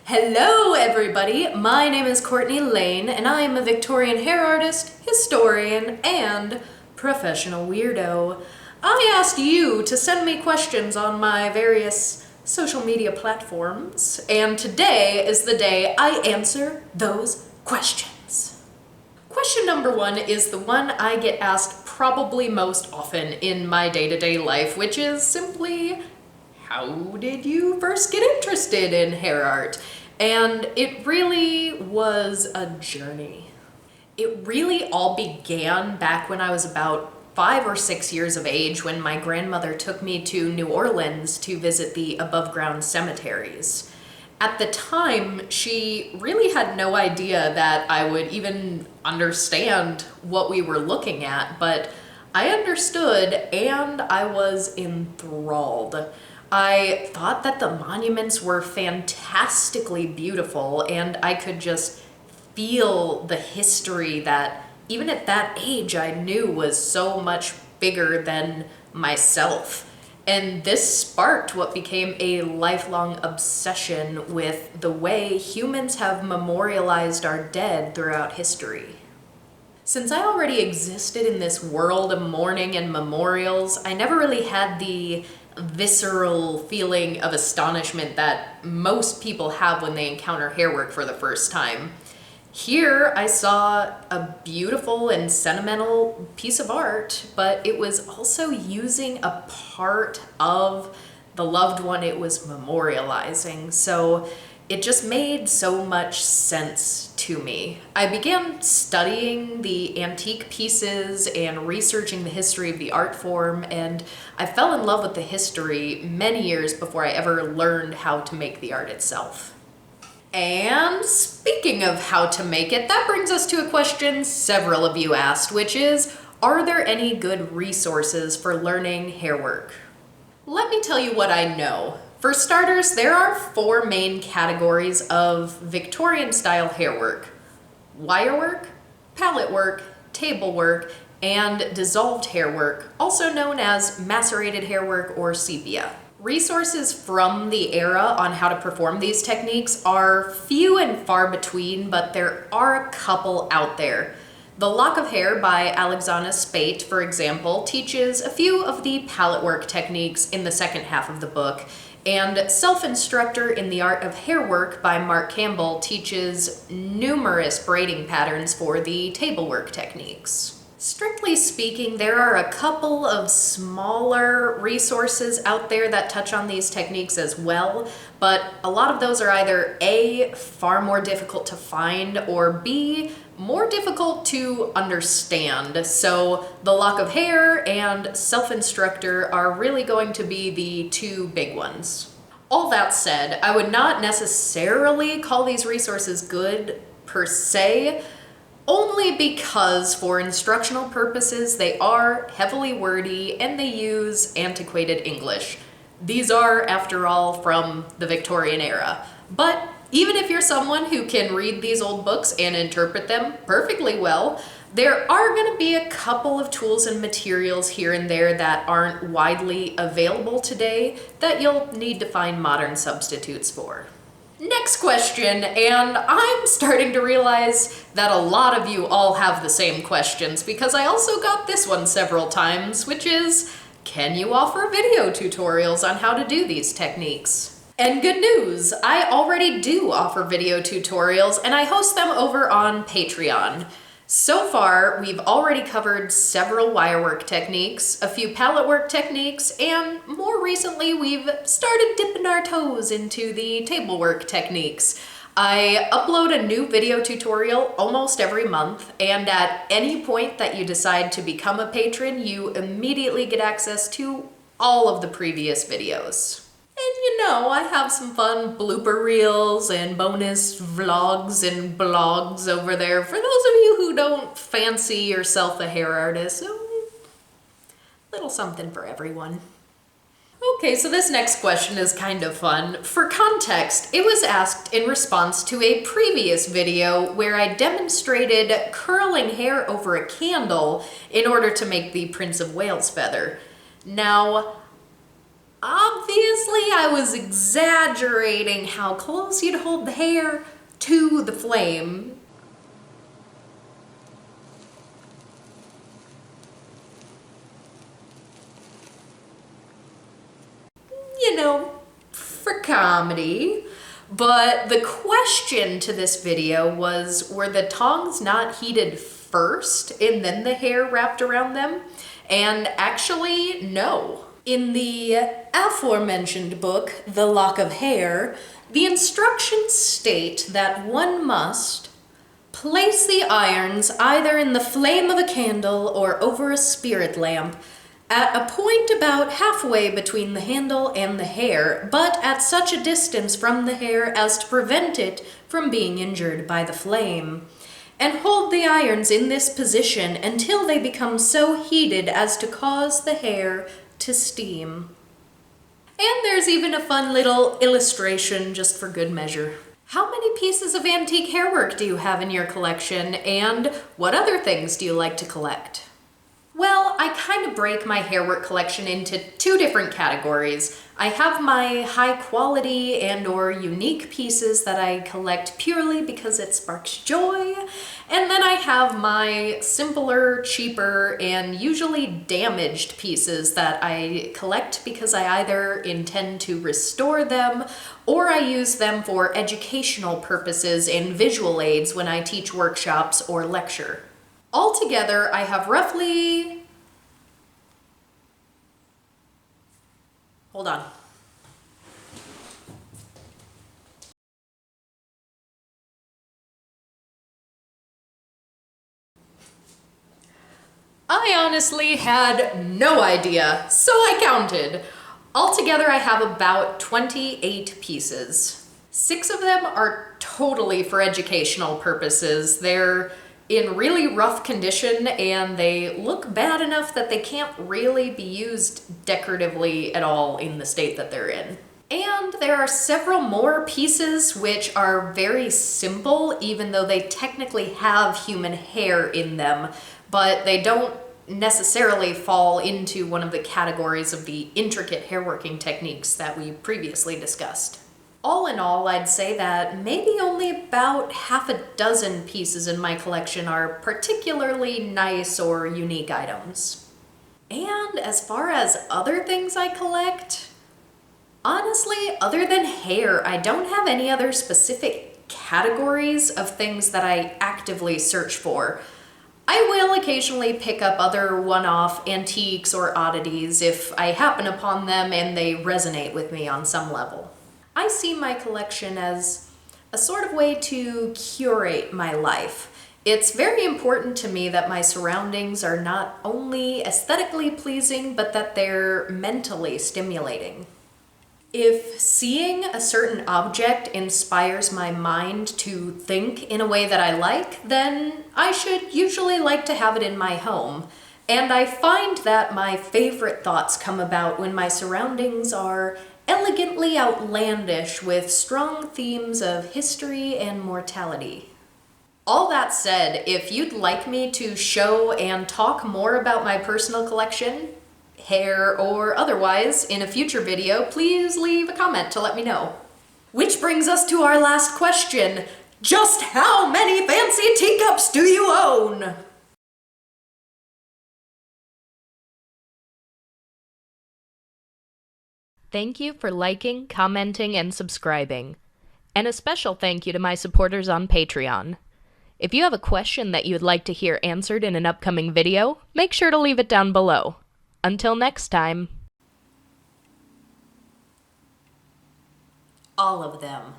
Hello everybody, my name is Courtney Lane and I am a Victorian hair artist, historian, and professional weirdo. I asked you to send me questions on my various social media platforms, and today is the day I answer those questions. Question number one is the one I get asked probably most often in my day-to-day life, which is simply, how did you first get interested in hair art? And it really was a journey. It really all began back when I was about 5 or 6 years of age, when my grandmother took me to New Orleans to visit the above-ground cemeteries. At the time, she really had no idea that I would even understand what we were looking at, but I understood and I was enthralled. I thought that the monuments were fantastically beautiful, and I could just feel the history that, even at that age, I knew was so much bigger than myself. And this sparked what became a lifelong obsession with the way humans have memorialized our dead throughout history. Since I already existed in this world of mourning and memorials, I never really had the visceral feeling of astonishment that most people have when they encounter hair work for the first time. Here I saw a beautiful and sentimental piece of art, but it was also using a part of the loved one it was memorializing, so it just made so much sense to me. I began studying the antique pieces and researching the history of the art form, and I fell in love with the history many years before I ever learned how to make the art itself. And speaking of how to make it, that brings us to a question several of you asked, which is, are there any good resources for learning hair work? Let me tell you what I know. For starters, there are 4 main categories of Victorian-style hair work: wire work, palette work, table work, and dissolved hair work, also known as macerated hair work or sepia. Resources from the era on how to perform these techniques are few and far between, but there are a couple out there. The Lock of Hair by Alexandra Spate, for example, teaches a few of the palette work techniques in the second half of the book, and Self-Instructor in the Art of Hair Work by Mark Campbell teaches numerous braiding patterns for the table work techniques. Strictly speaking, there are a couple of smaller resources out there that touch on these techniques as well, but a lot of those are either A, far more difficult to find, or B, more difficult to understand. So the Lock of Hair and Self-Instructor are really going to be the 2 big ones. All that said, I would not necessarily call these resources good per se, only because for instructional purposes they are heavily wordy and they use antiquated English. These are, after all, from the Victorian era. But even if you're someone who can read these old books and interpret them perfectly well, there are going to be a couple of tools and materials here and there that aren't widely available today that you'll need to find modern substitutes for. Next question, and I'm starting to realize that a lot of you all have the same questions, because I also got this one several times, which is, can you offer video tutorials on how to do these techniques? And good news, I already do offer video tutorials, and I host them over on Patreon. So far, we've already covered several wire work techniques, a few palette work techniques, and more recently we've started dipping our toes into the table work techniques. I upload a new video tutorial almost every month, and at any point that you decide to become a patron, you immediately get access to all of the previous videos. And you know, I have some fun blooper reels and bonus vlogs and blogs over there for those of you who don't fancy yourself a hair artist. So, little something for everyone. Okay, so this next question is kind of fun. For context, it was asked in response to a previous video where I demonstrated curling hair over a candle. candle in order to make the Prince of Wales feather. Now, Obviously, I was exaggerating how close you'd hold the hair to the flame. You know, for comedy. But the question to this video was, were the tongs not heated first and then the hair wrapped around them? And actually, no. In the aforementioned book, The Lock of Hair, the instructions state that one must place the irons either in the flame of a candle or over a spirit lamp at a point about halfway between the handle and the hair, but at such a distance from the hair as to prevent it from being injured by the flame, and hold the irons in this position until they become so heated as to cause the hair to steam. And there's even a fun little illustration just for good measure. How many pieces of antique hairwork do you have in your collection, and what other things do you like to collect? Well, I kind of break my hairwork collection into two different categories. I have my high quality and or unique pieces that I collect purely because it sparks joy, and then I have my simpler, cheaper, and usually damaged pieces that I collect because I either intend to restore them or I use them for educational purposes and visual aids when I teach workshops or lecture. Altogether, I have roughly... Hold on. I honestly had no idea, so I counted. Altogether, I have about 28 pieces. 6 of them are totally for educational purposes. They're in really rough condition and they look bad enough that they can't really be used decoratively at all in the state that they're in. And there are several more pieces which are very simple, even though they technically have human hair in them, but they don't necessarily fall into one of the categories of the intricate hairworking techniques that we previously discussed. All in all, I'd say that maybe only about half a dozen pieces in my collection are particularly nice or unique items. And as far as other things I collect, honestly, other than hair, I don't have any other specific categories of things that I actively search for. I will occasionally pick up other one-off antiques or oddities if I happen upon them and they resonate with me on some level. I see my collection as a sort of way to curate my life. It's very important to me that my surroundings are not only aesthetically pleasing, but that they're mentally stimulating. If seeing a certain object inspires my mind to think in a way that I like, then I should usually like to have it in my home. And I find that my favorite thoughts come about when my surroundings are elegantly outlandish with strong themes of history and mortality. All that said, if you'd like me to show and talk more about my personal collection, hair or otherwise, in a future video, please leave a comment to let me know. Which brings us to our last question. Just how many fancy teacups do you own? Thank you for liking, commenting, and subscribing. And a special thank you to my supporters on Patreon. If you have a question that you'd like to hear answered in an upcoming video, make sure to leave it down below. Until next time. All of them.